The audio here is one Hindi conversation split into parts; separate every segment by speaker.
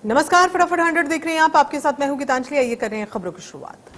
Speaker 1: नमस्कार, फटाफट 100 देख रहे हैं आप। आपके साथ मैं हूं गीतांजलि। आइए कर रहे हैं खबरों की शुरुआत।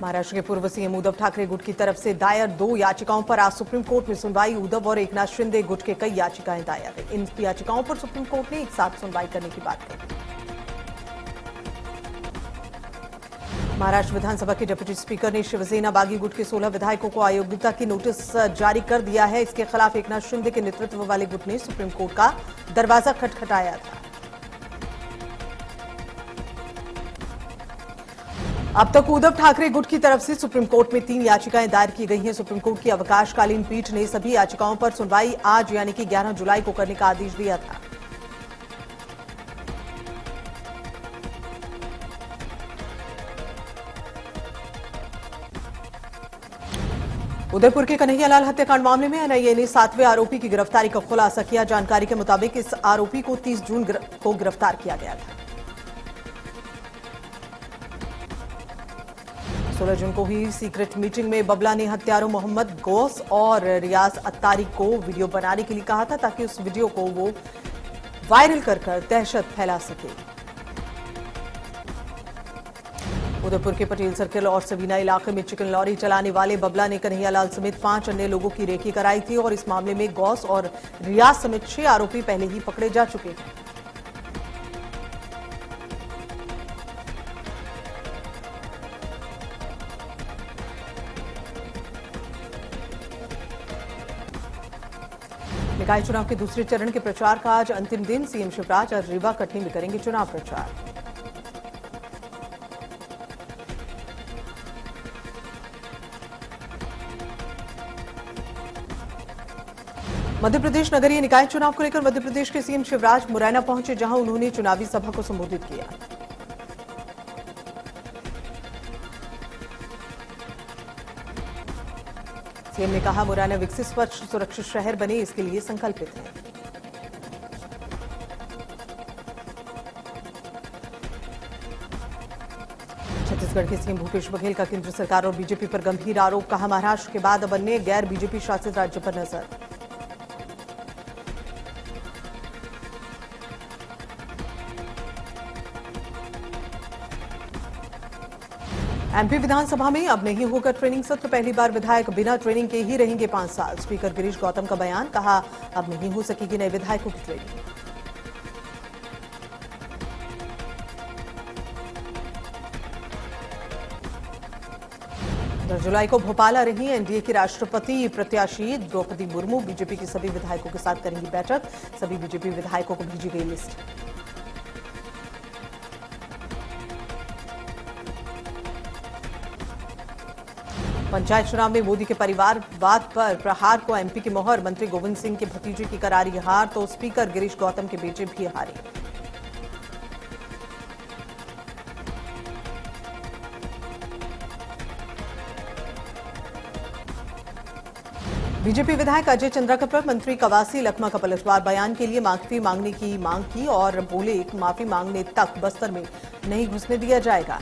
Speaker 1: महाराष्ट्र के पूर्व सीएम उद्धव ठाकरे गुट की तरफ से दायर 2 याचिकाओं पर आज सुप्रीम कोर्ट में सुनवाई। उद्धव और एकनाथ शिंदे गुट के कई याचिकाएं दायर हैं। इन याचिकाओं पर सुप्रीम कोर्ट ने एक साथ सुनवाई करने की बात कही। महाराष्ट्र विधानसभा के डिप्टी स्पीकर ने शिवसेना बागी गुट के 16 विधायकों को अयोग्यता की नोटिस जारी कर दिया है। इसके खिलाफ एकनाथ शिंदे के नेतृत्व वाले गुट ने सुप्रीम कोर्ट का दरवाजा खटखटाया था। अब तक उद्धव ठाकरे गुट की तरफ से सुप्रीम कोर्ट में 3 याचिकाएं दायर की गई हैं। सुप्रीम कोर्ट की अवकाशकालीन पीठ ने सभी याचिकाओं पर सुनवाई आज यानी कि 11 जुलाई को करने का आदेश दिया था। उदयपुर के कन्हैयालाल हत्याकांड मामले में एनआईए ने 7वें आरोपी की गिरफ्तारी का खुलासा किया। जानकारी के मुताबिक इस आरोपी को 30 जून को गिरफ्तार किया गया था। 16 जून को हुई सीक्रेट मीटिंग में बबला ने हत्यारों मोहम्मद गौस और रियाज अत्तारी को वीडियो बनाने के लिए कहा था ताकि उस वीडियो को वो वायरल कर दहशत फैला सके। उदयपुर के पटेल सर्किल और सबीना इलाके में चिकन लॉरी चलाने वाले बबला ने कन्हैयालाल समेत 5 अन्य लोगों की रेकी कराई थी और इस मामले में गौस और रियाज समेत 6 आरोपी पहले ही पकड़े जा चुके हैं। निकाय चुनाव के दूसरे चरण के प्रचार का आज अंतिम दिन। सीएम शिवराज आज रीवा कटनी में करेंगे चुनाव प्रचार। मध्य प्रदेश नगरीय निकाय चुनाव को लेकर मध्य प्रदेश के सीएम शिवराज मुरैना पहुंचे, जहां उन्होंने चुनावी सभा को संबोधित किया। सीएम ने कहा, मुरैना विकसित, स्वच्छ, सुरक्षित शहर बने, इसके लिए संकल्पित है। छत्तीसगढ़ के सीएम भूपेश बघेल का केंद्र सरकार और बीजेपी पर गंभीर आरोप। कहा, महाराष्ट्र के बाद अब अन्य गैर बीजेपी शासित राज्य पर नजर। एमपी विधानसभा में अब नहीं होगा ट्रेनिंग सत्र। पहली बार विधायक बिना ट्रेनिंग के ही रहेंगे 5 साल। स्पीकर गिरीश गौतम का बयान। कहा, अब नहीं हो सकेगी नए विधायकों की ट्रेनिंग। 10 जुलाई को भोपाल आ रही एनडीए की राष्ट्रपति प्रत्याशी द्रौपदी मुर्मू बीजेपी के सभी विधायकों के साथ करेंगी बैठक। सभी बीजेपी विधायकों को भेजी गई लिस्ट। पंचायत चुनाव में मोदी के परिवारवाद पर प्रहार को एमपी की मोहर। मंत्री गोविंद सिंह के भतीजे की करारी हार तो स्पीकर गिरीश गौतम के बेटे भी हारे। बीजेपी विधायक अजय चंद्राकर पर मंत्री कवासी लखमा का पलटवार। बयान के लिए माफी मांगने की मांग की और बोले, माफी मांगने तक बस्तर में नहीं घुसने दिया जाएगा।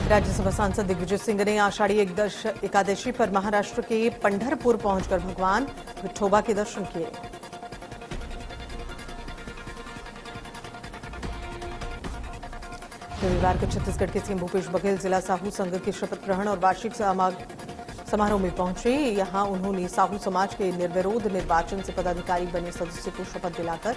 Speaker 1: राज्यसभा सांसद दिग्विजय सिंह ने आषाढ़ी एकादशी पर महाराष्ट्र के पंढरपुर पहुंचकर भगवान विठोबा के दर्शन किए। रविवार को छत्तीसगढ़ के सीएम भूपेश बघेल जिला साहू संघ के शपथ ग्रहण और वार्षिक समारोह में पहुंचे। यहां उन्होंने साहू समाज के निर्विरोध निर्वाचन से पदाधिकारी बने सदस्यों को शपथ दिलाकर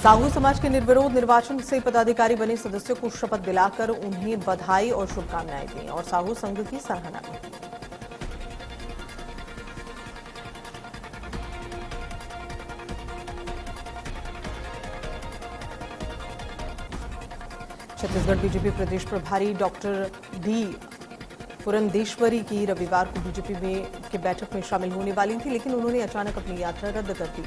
Speaker 1: साहू समाज के निर्विरोध निर्वाचन से पदाधिकारी बने सदस्यों को शपथ दिलाकर उन्हें बधाई और शुभकामनाएं दी और साहू संघ की सराहना की। छत्तीसगढ़ बीजेपी प्रदेश प्रभारी डॉक्टर डी पुरंदेश्वरी की रविवार को बीजेपी में की बैठक में शामिल होने वाली थी, लेकिन उन्होंने अचानक अपनी यात्रा रद्द कर दी।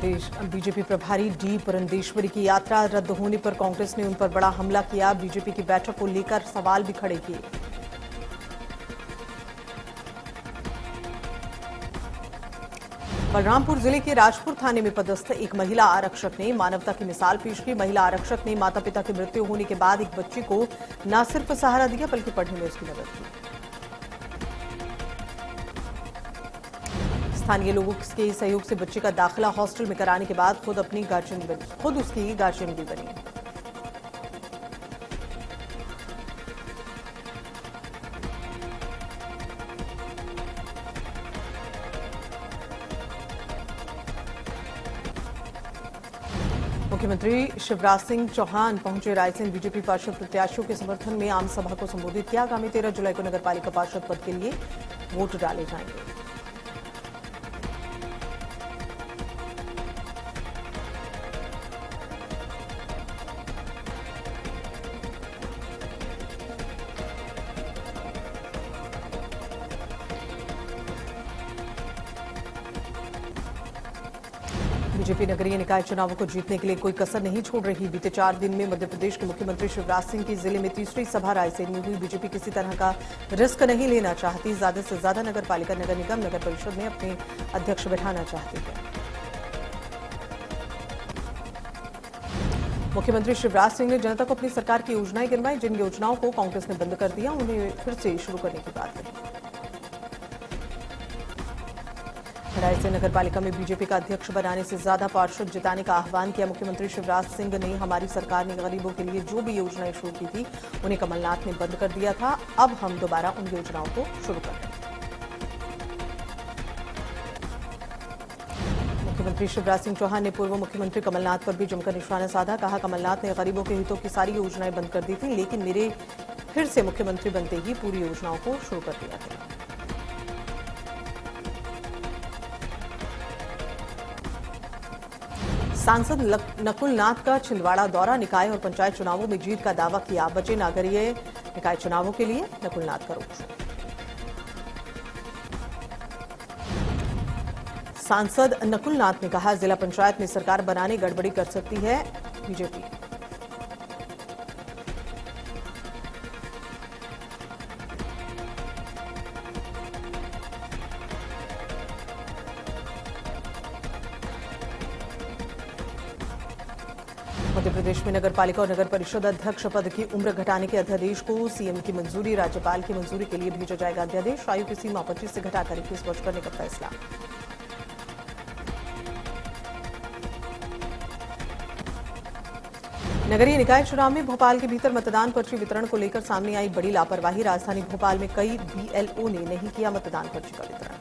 Speaker 1: प्रदेश बीजेपी प्रभारी डी पुरंदेश्वरी की यात्रा रद्द होने पर कांग्रेस ने उन पर बड़ा हमला किया। बीजेपी की बैठक को लेकर सवाल भी खड़े किए। बलरामपुर जिले के राजपुर थाने में पदस्थ एक महिला आरक्षक ने मानवता की मिसाल पेश की। महिला आरक्षक ने माता पिता की मृत्यु होने के बाद एक बच्ची को न सिर्फ सहारा दिया बल्कि पढ़ने में उसकी मदद की। स्थानीय लोगों के सहयोग से बच्चे का दाखिला हॉस्टल में कराने के बाद खुद उसकी गार्जियन भी बनी। मुख्यमंत्री शिवराज सिंह चौहान पहुंचे रायसेन। बीजेपी पार्षद प्रत्याशियों के समर्थन में आम सभा को संबोधित किया। आगामी 13 जुलाई को नगरपालिका पार्षद पद के लिए वोट डाले जाएंगे। बीजेपी नगरीय निकाय चुनावों को जीतने के लिए कोई कसर नहीं छोड़ रही। बीते 4 दिन में मध्य प्रदेश के मुख्यमंत्री शिवराज सिंह की जिले में तीसरी सभा रायसेन में हुई। बीजेपी किसी तरह का रिस्क नहीं लेना चाहती। ज्यादा से ज्यादा नगरपालिका, नगर निगम, नगर परिषद में अपने अध्यक्ष बैठाना चाहती है। मुख्यमंत्री शिवराज सिंह ने जनता को अपनी सरकार की योजनाएं गिनवाई। जिन योजनाओं को कांग्रेस ने बंद कर दिया उन्हें फिर से शुरू करने की बात कही। रायसेन नगरपालिका में बीजेपी का अध्यक्ष बनाने से ज्यादा पार्षद जिताने का आह्वान किया। मुख्यमंत्री शिवराज सिंह ने हमारी सरकार ने गरीबों के लिए जो भी योजनाएं शुरू की थी उन्हें कमलनाथ ने बंद कर दिया था। अब हम दोबारा उन योजनाओं को शुरू कर रहे हैं। मुख्यमंत्री शिवराज सिंह चौहान ने पूर्व मुख्यमंत्री कमलनाथ पर भी जमकर निशाना साधा। कहा, कमलनाथ ने गरीबों के हितों की सारी योजनाएं बंद कर दी थी, लेकिन मेरे फिर से मुख्यमंत्री बनते ही पूरी योजनाओं को शुरू कर दिया गया। सांसद नकुल नाथ का छिंदवाड़ा दौरा। निकाय और पंचायत चुनावों में जीत का दावा किया। बचे नागरीय निकाय चुनावों के लिए नकुल नाथ का रोड शो। सांसद नकुल नाथ ने कहा, जिला पंचायत में सरकार बनाने गड़बड़ी कर सकती है बीजेपी। मध्य प्रदेश में नगरपालिका और नगर परिषद अध्यक्ष पद की उम्र घटाने के अध्यादेश को सीएम की मंजूरी। राज्यपाल की मंजूरी के लिए भेजा जाएगा अध्यादेश। आयु की सीमा 25 से घटाकर 21 वर्ष करने का फैसला। नगरीय निकाय चुनाव में भोपाल के भीतर मतदान पर्ची वितरण को लेकर सामने आई बड़ी लापरवाही। राजधानी भोपाल में कई बीएलओ ने नहीं किया मतदान पर्ची का वितरण।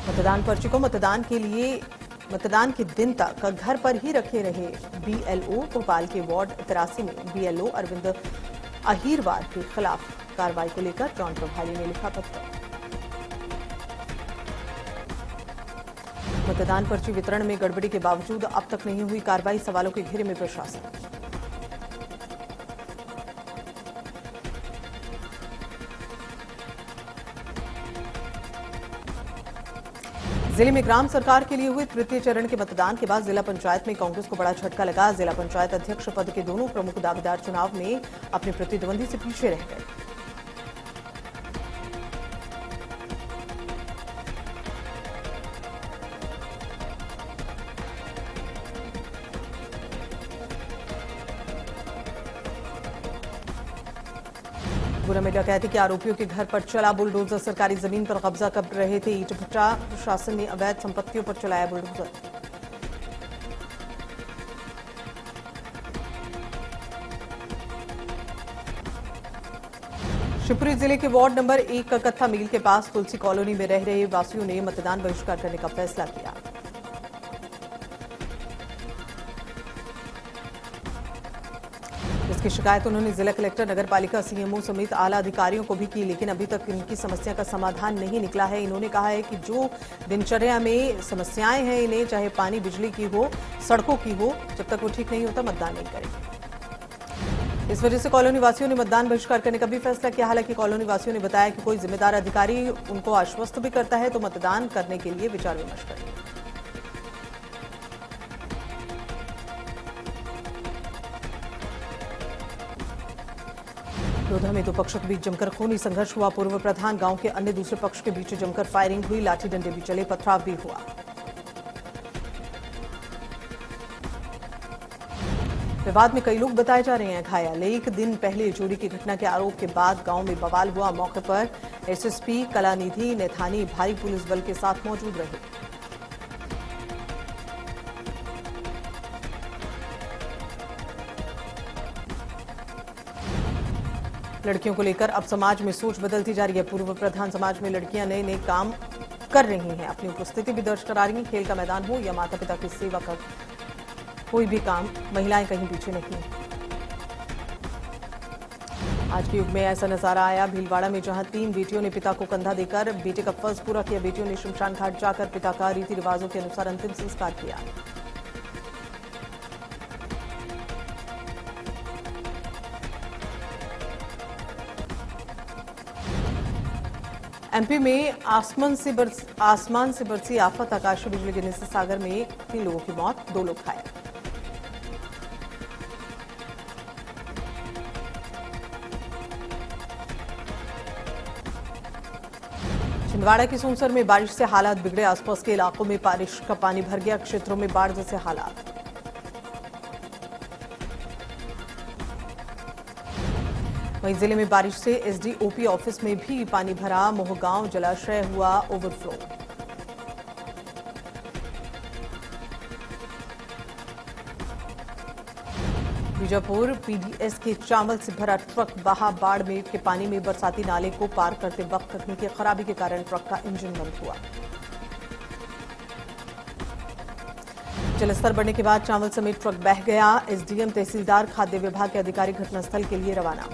Speaker 1: मतदान पर्ची को मतदान के दिन तक घर पर ही रखे रहे बीएलओ। भोपाल के वार्ड 83 में बीएलओ अरविंद अहीरवार के खिलाफ कार्रवाई को लेकर जॉन प्रभारी ने लिखा पत्र। मतदान पर्ची वितरण में गड़बड़ी के बावजूद अब तक नहीं हुई कार्रवाई। सवालों के घेरे में प्रशासन। जिले में ग्राम सरकार के लिए हुए तृतीय चरण के मतदान के बाद जिला पंचायत में कांग्रेस को बड़ा झटका लगा। जिला पंचायत अध्यक्ष पद के दोनों प्रमुख दावेदार चुनाव में अपने प्रतिद्वंदी से पीछे रह गए। गुना में डकैती के आरोपियों के घर पर चला बुलडोजर। सरकारी जमीन पर कब्जा कर रहे थे ईंट भट्टा। प्रशासन ने अवैध संपत्तियों पर चलाया बुलडोजर। शिवपुरी जिले के वार्ड नंबर 1 कत्था मील के पास तुलसी कॉलोनी में रह रहे वासियों ने मतदान बहिष्कार करने का फैसला किया। इसकी शिकायत उन्होंने जिला कलेक्टर, नगरपालिका सीएमओ समेत आला अधिकारियों को भी की, लेकिन अभी तक इनकी समस्या का समाधान नहीं निकला है। इन्होंने कहा है कि जो दिनचर्या में समस्याएं हैं इन्हें, चाहे पानी बिजली की हो, सड़कों की हो, जब तक वो ठीक नहीं होता मतदान नहीं करेंगे। इस वजह से कॉलोनी वासियों ने मतदान बहिष्कार करने का भी फैसला किया। हालांकि कॉलोनी वासियों ने बताया कि कोई जिम्मेदार अधिकारी उनको आश्वस्त भी करता है तो मतदान करने के लिए विचार विमर्श करेंगे। लोधा में दो पक्षों के बीच जमकर खूनी संघर्ष हुआ। पूर्व प्रधान गांव के अन्य दूसरे पक्ष के बीच जमकर फायरिंग हुई, लाठी डंडे भी चले, पथराव भी हुआ। विवाद में कई लोग बताए जा रहे हैं घायल। एक दिन पहले चोरी की घटना के आरोप के बाद गांव में बवाल हुआ। मौके पर एसएसपी कलानिधि नैथानी भारी पुलिस बल के साथ मौजूद रहे। लड़कियों को लेकर अब समाज में सोच बदलती जा रही है। पूर्व प्रधान समाज में लड़कियां नए नए काम कर रही हैं, अपनी उपस्थिति भी दर्ज करा रही हैं। खेल का मैदान हो या माता पिता की सेवा का कोई भी काम, महिलाएं कहीं पीछे नहीं हैं। आज के युग में ऐसा नजारा आया भीलवाड़ा में, जहां 3 बेटियों ने पिता को कंधा देकर बेटे का फर्ज पूरा किया। बेटियों ने शमशान घाट जाकर पिता का रीति रिवाजों के अनुसार अंतिम संस्कार किया। एमपी में आसमान से बरसी आफत। आकाशीय बिजली गिरने से सागर में 3 लोगों की मौत, 2 लोग घायल। छिंदवाड़ा के सोनसर में बारिश से हालात बिगड़े। आसपास के इलाकों में बारिश का पानी भर गया, क्षेत्रों में बाढ़ जैसे हालात। वहीं जिले में बारिश से एसडीओपी ऑफिस में भी पानी भरा। मोहगांव जलाशय हुआ ओवरफ्लो। बीजापुर पीडीएस के चावल से भरा ट्रक बहा बाढ़ में के पानी में। बरसाती नाले को पार करते वक्त तकनीकी खराबी के कारण ट्रक का इंजन बंद हुआ। जलस्तर बढ़ने के बाद चावल समेत ट्रक बह गया। एसडीएम तहसीलदार खाद्य विभाग के अधिकारी घटनास्थल के लिए रवाना।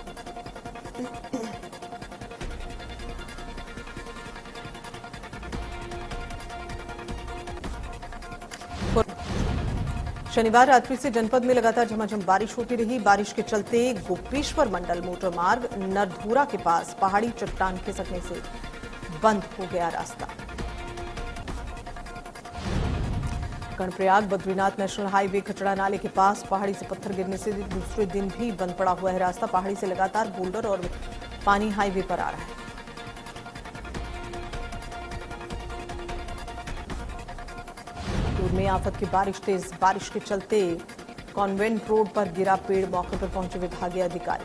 Speaker 1: शनिवार रात्रि से जनपद में लगातार झमाझम बारिश होती रही। बारिश के चलते गोपेश्वर मंडल मोटर मार्ग नरधुरा के पास पहाड़ी चट्टान खिसकने से बंद हो गया रास्ता। कर्णप्रयाग बद्रीनाथ नेशनल हाईवे खचड़ा नाले के पास पहाड़ी से पत्थर गिरने से दूसरे दिन भी बंद पड़ा हुआ है रास्ता। पहाड़ी से लगातार बोल्डर और पानी हाईवे पर आ रहा है। में आफत की बारिश, तेज बारिश के चलते कॉन्वेंट रोड पर गिरा पेड़। मौके पर पहुंचे विभागीय अधिकारी।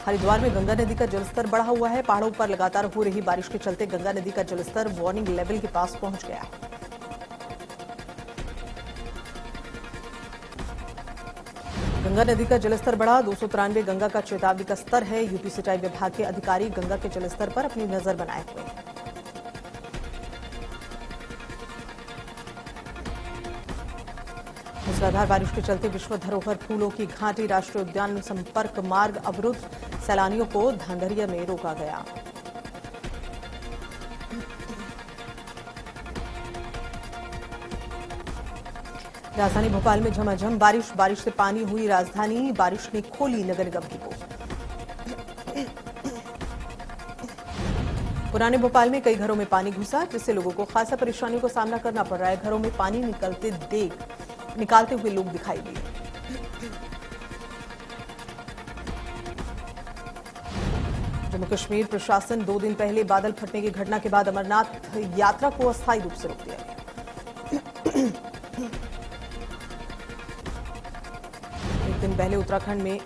Speaker 1: हरिद्वार में गंगा नदी का जलस्तर बढ़ा हुआ है। पहाड़ों पर लगातार हो रही बारिश के चलते गंगा नदी का जलस्तर वार्निंग लेवल के पास पहुंच गया। गंगा नदी का जलस्तर बढ़ा। 293 गंगा का चेतावनी का स्तर है। यूपी सिंचाई विभाग के अधिकारी गंगा के जलस्तर पर अपनी नजर बनाए हुए हैं। मूसलाधार बारिश के चलते विश्व धरोहर फूलों की घाटी राष्ट्रीय उद्यान में संपर्क मार्ग अवरुद्ध। सैलानियों को धांधरिया में रोका गया। राजधानी भोपाल में झमाझम बारिश। बारिश से पानी हुई राजधानी। बारिश ने खोली नगर निगम की पोल। पुराने भोपाल में कई घरों में पानी घुसा, जिससे लोगों को खासा परेशानियों का सामना करना पड़ रहा है। घरों में पानी निकालते हुए लोग दिखाई दिए। जम्मू कश्मीर प्रशासन 2 दिन पहले बादल फटने की घटना के बाद अमरनाथ यात्रा को अस्थायी रूप से रोक दिया गया। एक दिन पहले उत्तराखंड में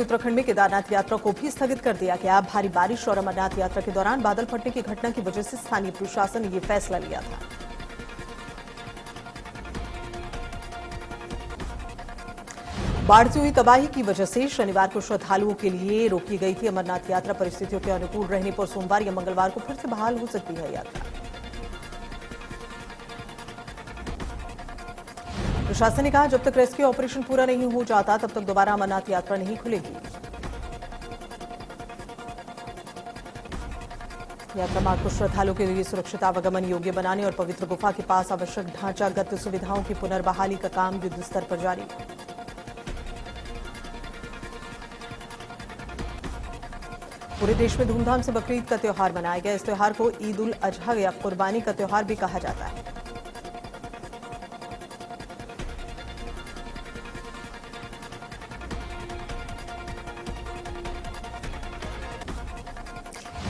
Speaker 1: उत्तराखंड में केदारनाथ यात्रा को भी स्थगित कर दिया गया। भारी बारिश और अमरनाथ यात्रा के दौरान बादल फटने की घटना की वजह से स्थानीय प्रशासन ने यह फैसला लिया था। बाढ़ से हुई तबाही की वजह से शनिवार को श्रद्धालुओं के लिए रोकी गई थी अमरनाथ यात्रा। परिस्थितियों के अनुकूल रहने पर सोमवार या मंगलवार को फिर से बहाल हो सकती है यात्रा। प्रशासन ने कहा, जब तक रेस्क्यू ऑपरेशन पूरा नहीं हो जाता तब तक दोबारा अमरनाथ यात्रा नहीं खुलेगी। यात्रा मार्ग को श्रद्धालुओं के लिए सुरक्षित आवागमन योग्य बनाने और पवित्र गुफा के पास आवश्यक ढांचागत सुविधाओं की पुनर्बहाली का काम युद्ध स्तर पर जारी। पूरे देश में धूमधाम से बकरीद का त्योहार मनाया गया। इस त्योहार को ईद उल अजहा या कुर्बानी का त्योहार भी कहा जाता है।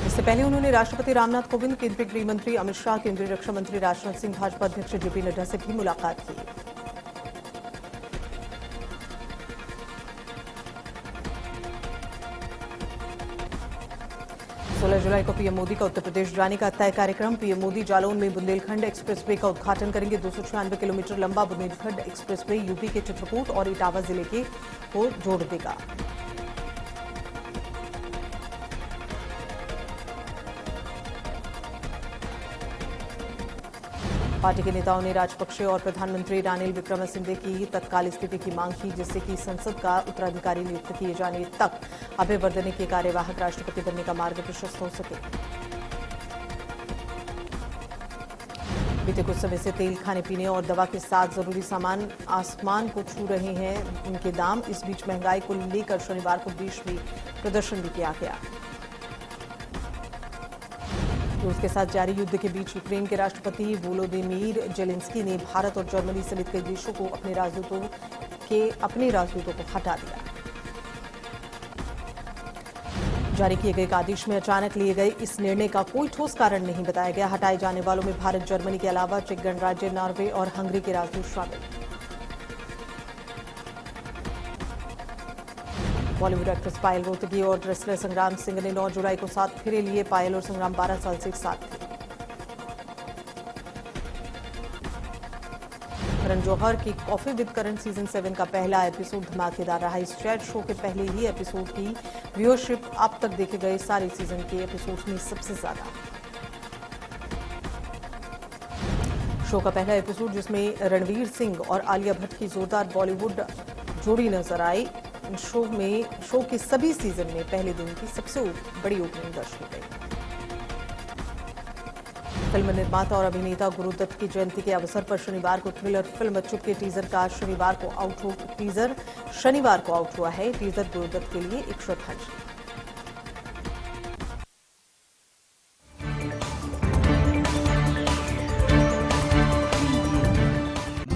Speaker 1: इससे पहले उन्होंने राष्ट्रपति रामनाथ कोविंद, केंद्रीय गृह मंत्री अमित शाह, केंद्रीय रक्षा मंत्री राजनाथ सिंह, भाजपा अध्यक्ष जेपी नड्डा से भी मुलाकात की। 16 जुलाई को पीएम मोदी का उत्तर प्रदेश जाने का तय कार्यक्रम। पीएम मोदी जालौन में बुंदेलखंड एक्सप्रेसवे का उद्घाटन करेंगे। 296 किलोमीटर लंबा बुंदेलखंड एक्सप्रेसवे यूपी के चित्रकूट और इटावा जिले के को जोड़ देगा। पार्टी के नेताओं ने राजपक्षे और प्रधानमंत्री रानिल विक्रमसिंघे की तत्काल इस्तीफे की मांग की, जिससे कि संसद का उत्तराधिकारी नियुक्त किए जाने तक अभय वर्धने के कार्यवाहक राष्ट्रपति बनने का मार्ग प्रशस्त हो सके। बीते कुछ समय से तेल, खाने पीने और दवा के साथ जरूरी सामान आसमान को छू रहे हैं उनके दाम। इस बीच महंगाई को लेकर शनिवार को देश में प्रदर्शन भी किया गया। रूस के साथ जारी युद्ध के बीच यूक्रेन के राष्ट्रपति वोलोदिमीर जेलेंस्की ने भारत और जर्मनी समेत कई देशों को अपने राजदूतों को हटा दिया। जारी किए गए एक आदेश में अचानक लिए गए इस निर्णय का कोई ठोस कारण नहीं बताया गया। हटाए जाने वालों में भारत, जर्मनी के अलावा चेक गणराज्य, नॉर्वे और हंगरी के राजदूत शामिल। बॉलीवुड एक्ट्रेस पायल रोहतगी और रेसलर संग्राम सिंह ने 9 जुलाई को 7 फेरे लिए। पायल और संग्राम 12 साल से एक साथ थे। करण जौहर की कॉफी विद करण सीजन 7 का पहला एपिसोड धमाकेदार रहा। इस चैट शो के पहले ही एपिसोड की व्यूअरशिप अब तक देखे गए सारे सीजन के एपिसोड में सबसे ज्यादा। शो का पहला एपिसोड, जिसमें रणवीर सिंह और आलिया भट्ट की जोरदार बॉलीवुड जोड़ी नजर आई। शो के सभी सीजन में पहले दिन की सबसे बड़ी ओपनिंग दर्ज की गई। फिल्म निर्माता और अभिनेता गुरुदत्त की जयंती के अवसर पर शनिवार को थ्रिलर फिल्म चुप के टीजर का शनिवार को आउट हुआ है। टीजर गुरुदत्त के लिए एक श्रद्धांजलि।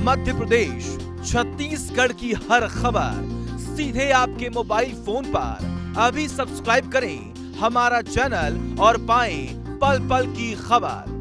Speaker 2: मध्य प्रदेश, छत्तीसगढ़ की हर खबर सीधे आपके मोबाइल फोन पर। अभी सब्सक्राइब करें हमारा चैनल और पाएं पल पल की खबर।